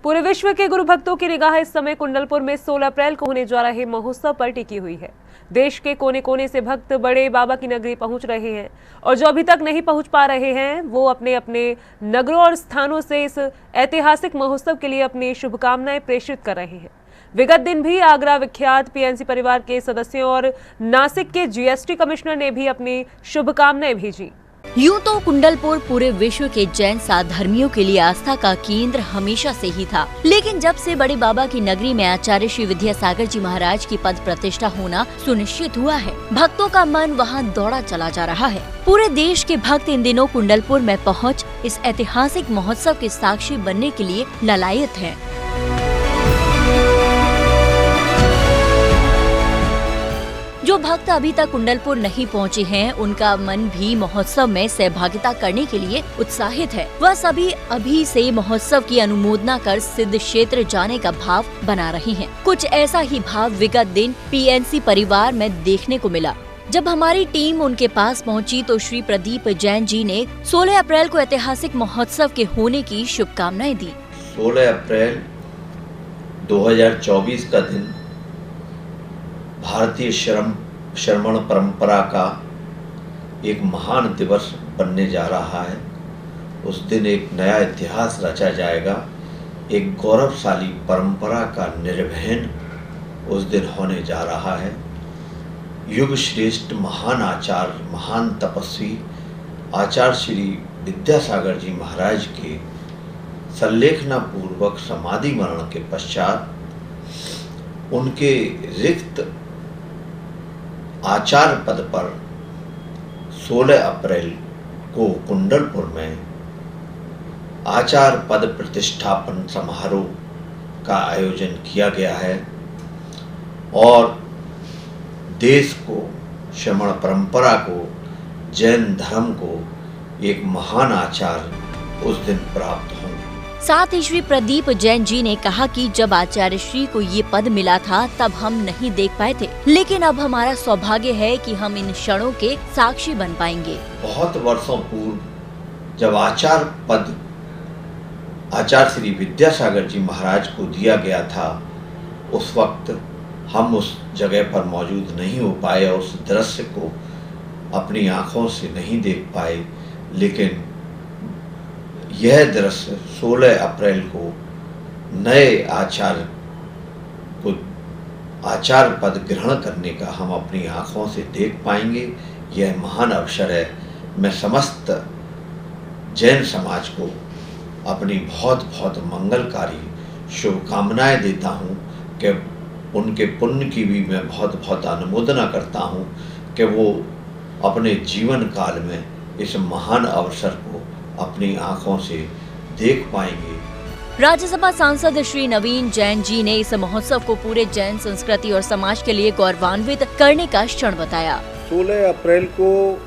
पूरे विश्व के गुरु भक्तों की निगाह इस समय कुंडलपुर में 16 अप्रैल को होने जा रहे महोत्सव पर टिकी हुई है। देश के कोने कोने से भक्त बड़े बाबा की नगरी पहुंच रहे हैं और जो अभी तक नहीं पहुंच पा रहे हैं वो अपने अपने नगरों और स्थानों से इस ऐतिहासिक महोत्सव के लिए अपनी शुभकामनाएं प्रेषित कर रहे हैं। विगत दिन भी आगरा विख्यात पीएनसी परिवार के सदस्यों और नासिक के जीएसटी कमिश्नर ने भी अपनी शुभकामनाएं भेजी। यूं तो कुंडलपुर पूरे विश्व के जैन साधर्मियों के लिए आस्था का केंद्र हमेशा से ही था, लेकिन जब से बड़े बाबा की नगरी में आचार्य श्री विद्यासागर जी महाराज की पद प्रतिष्ठा होना सुनिश्चित हुआ है, भक्तों का मन वहां दौड़ा चला जा रहा है। पूरे देश के भक्त इन दिनों कुंडलपुर में पहुंच इस ऐतिहासिक महोत्सव के साक्षी बनने के लिए ललायत हैं। जो भक्त अभी तक कुंडलपुर नहीं पहुंचे हैं, उनका मन भी महोत्सव में सहभागिता करने के लिए उत्साहित है। वह सभी अभी से महोत्सव की अनुमोदना कर सिद्ध क्षेत्र जाने का भाव बना रहे हैं। कुछ ऐसा ही भाव विगत दिन पीएनसी परिवार में देखने को मिला। जब हमारी टीम उनके पास पहुंची तो श्री प्रदीप जैन जी ने 16 अप्रैल को ऐतिहासिक महोत्सव के होने की शुभकामनाएं दी। 16 अप्रैल 2024 का दिन भारतीय श्रमण परंपरा का एक महान दिवस बनने जा रहा है। उस दिन एक नया इतिहास रचा जाएगा। एक गौरवशाली परंपरा का निर्वहन उस दिन होने जा रहा है। युग श्रेष्ठ महान आचार्य, महान तपस्वी आचार्य श्री विद्यासागर जी महाराज के संलेखना पूर्वक समाधि मरण के पश्चात उनके रिक्त आचार्य पद पर 16 अप्रैल को कुंडलपुर में आचार्य पद प्रतिष्ठापन समारोह का आयोजन किया गया है और देश को, श्रमण परंपरा को, जैन धर्म को एक महान आचार्य उस दिन प्राप्त होंगे। साथ ही श्री प्रदीप जैन जी ने कहा कि जब आचार्य श्री को ये पद मिला था तब हम नहीं देख पाए थे, लेकिन अब हमारा सौभाग्य है कि हम इन क्षणों के साक्षी बन पाएंगे। बहुत वर्षों पूर्व जब आचार्य पद आचार्य श्री विद्यासागर जी महाराज को दिया गया था, उस वक्त हम उस जगह पर मौजूद नहीं हो पाए और उस दृश्य को अपनी आंखों से नहीं देख पाए, लेकिन यह दृश्य 16 अप्रैल को नए आचार्य को आचार्य पद ग्रहण करने का हम अपनी आंखों से देख पाएंगे। यह महान अवसर है। मैं समस्त जैन समाज को अपनी बहुत बहुत मंगलकारी शुभकामनाएं देता हूं कि उनके पुण्य की भी मैं बहुत बहुत अनुमोदना करता हूं कि वो अपने जीवन काल में इस महान अवसर को अपनी आंखों से देख पाएंगे। राज्यसभा सांसद श्री नवीन जैन जी ने इस महोत्सव को पूरे जैन संस्कृति और समाज के लिए गौरवान्वित करने का क्षण बताया। 16 अप्रैल को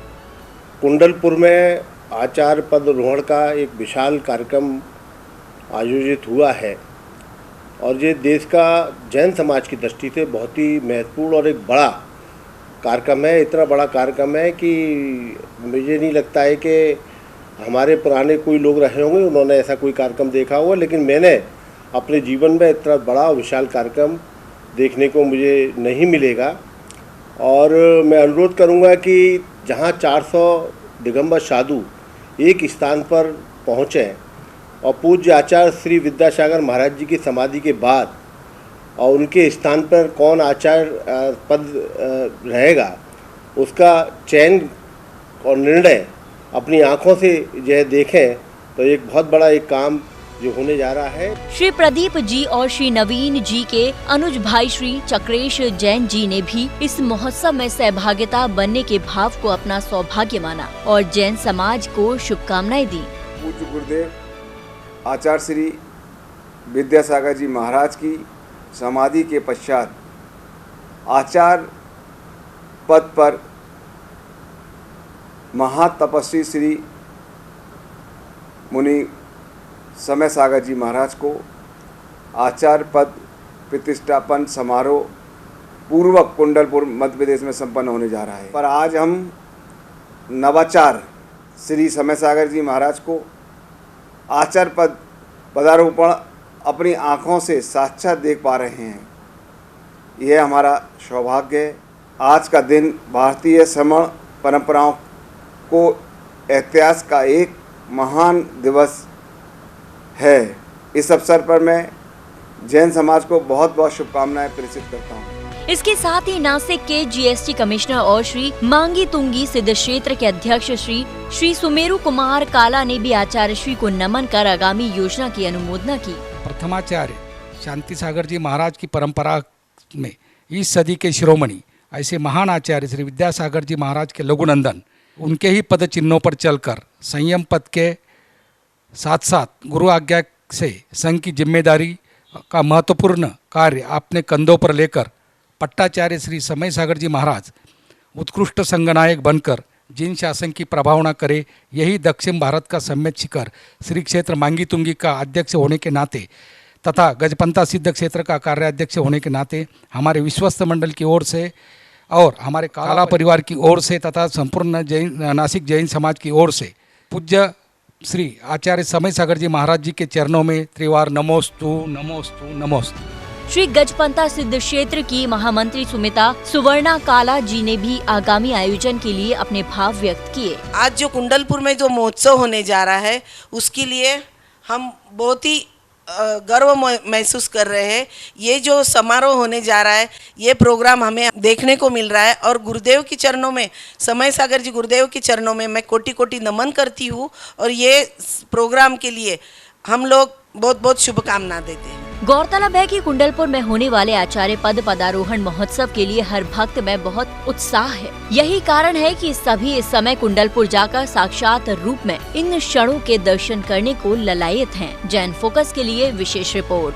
कुंडलपुर में आचार्य पद रोहण का एक विशाल कार्यक्रम आयोजित हुआ है और ये देश का जैन समाज की दृष्टि से बहुत ही महत्वपूर्ण और एक बड़ा कार्यक्रम है। इतना बड़ा कार्यक्रम है कि मुझे नहीं लगता है कि हमारे पुराने कोई लोग रहे होंगे उन्होंने ऐसा कोई कार्यक्रम देखा होगा, लेकिन मैंने अपने जीवन में इतना बड़ा विशाल कार्यक्रम देखने को मुझे नहीं मिलेगा। और मैं अनुरोध करूंगा कि जहां 400 दिगंबर साधु एक स्थान पर पहुँचें और पूज्य आचार्य श्री विद्यासागर महाराज जी की समाधि के बाद और उनके स्थान पर कौन आचार्य पद रहेगा उसका चयन और निर्णय अपनी आंखों से यह देखें तो एक बहुत बड़ा एक काम जो होने जा रहा है। श्री प्रदीप जी और श्री नवीन जी के अनुज भाई श्री चक्रेश जैन जी ने भी इस महोत्सव में सहभागिता बनने के भाव को अपना सौभाग्य माना और जैन समाज को शुभकामनाएं दी। पूज्य गुरुदेव आचार्य श्री विद्यासागर जी महाराज की समाधि के पश्चात आचार्य पद पर महातपस्वी श्री मुनि समय सागर जी महाराज को आचार्य पद प्रतिष्ठापन समारोह पूर्वक कुंडलपुर मध्य प्रदेश में संपन्न होने जा रहा है। पर आज हम नवाचार्य श्री समय सागर जी महाराज को आचार्य पद पदारोपण अपनी आँखों से साक्षात देख पा रहे हैं। यह हमारा सौभाग्य है। आज का दिन भारतीय श्रमण परंपराओं को इतिहास का एक महान दिवस है। इस अवसर पर मैं जैन समाज को बहुत बहुत शुभकामनाएं प्रेषित करता हूँ। इसके साथ ही नासिक के जीएसटी कमिश्नर और श्री मांगी तुंगी सिद्ध क्षेत्र के अध्यक्ष श्री सुमेरु कुमार काला ने भी आचार्य श्री को नमन कर आगामी योजना की अनुमोदना की। प्रथमाचार्य शांति सागर जी महाराज की परंपरा में इस सदी के शिरोमणि ऐसे महान आचार्य श्री विद्यासागर जी महाराज के लघुनंदन उनके ही पद चिन्हों पर चलकर संयम पद के साथ साथ गुरु आज्ञा से संघ की जिम्मेदारी का महत्वपूर्ण कार्य अपने कंधों पर लेकर पट्टाचार्य श्री समय सागर जी महाराज उत्कृष्ट संघनायक बनकर जिन शासन की प्रभावना करे, यही दक्षिण भारत का सम्यक शिखर श्री क्षेत्र मांगी तुंगी का अध्यक्ष होने के नाते तथा गजपंथा सिद्ध क्षेत्र का कार्याध्यक्ष होने के नाते हमारे विश्वस्त मंडल की ओर से और हमारे काला परिवार की ओर से तथा संपूर्ण नासिक जैन समाज की ओर से पूज्य श्री आचार्य समय सागर जी महाराज जी के चरणों में त्रिवार नमोस्तु नमोस्तु नमोस्तु। श्री गजपंथा सिद्ध क्षेत्र की महामंत्री सुमिता सुवर्णा काला जी ने भी आगामी आयोजन के लिए अपने भाव व्यक्त किए। आज जो कुंडलपुर में जो महोत्सव होने जा रहा है उसके लिए हम बहुत ही गर्व महसूस कर रहे हैं। ये जो समारोह होने जा रहा है, ये प्रोग्राम हमें देखने को मिल रहा है और गुरुदेव के चरणों में, समय सागर जी गुरुदेव के चरणों में मैं कोटि कोटि नमन करती हूँ और ये प्रोग्राम के लिए हम लोग बहुत बहुत शुभकामना देते हैं। गौरतलब है कि कुंडलपुर में होने वाले आचार्य पद पदारोहण महोत्सव के लिए हर भक्त में बहुत उत्साह है। यही कारण है कि सभी इस समय कुंडलपुर जाकर साक्षात रूप में इन क्षणों के दर्शन करने को ललायत हैं। जैन फोकस के लिए विशेष रिपोर्ट।